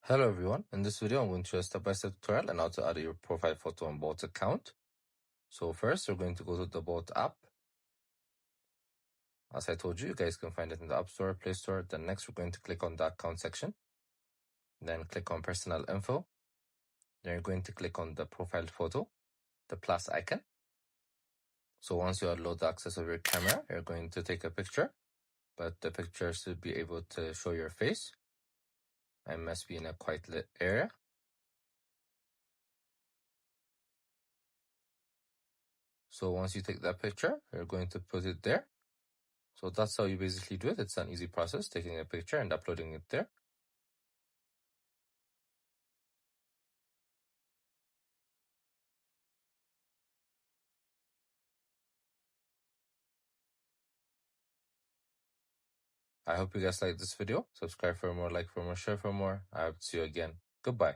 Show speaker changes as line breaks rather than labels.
Hello everyone, in this video I'm going to show a step-by-step tutorial on how to add your profile photo on Bolt account. So first we're going to go to the Bolt app. As I told you, you guys can find it in the App Store, Play Store. Then next we're going to click on the account section. Then click on personal info. Then you're going to click on the profile photo, the plus icon. So once you unload the access of your camera, you're going to take a picture, but the picture should be able to show your face. I must be in a quite lit area. So once you take that picture, you're going to put it there. So that's how you basically do it. It's an easy process, taking a picture and uploading it there. I hope you guys liked this video. Subscribe for more, like for more, share for more. I hope to see you again. Goodbye.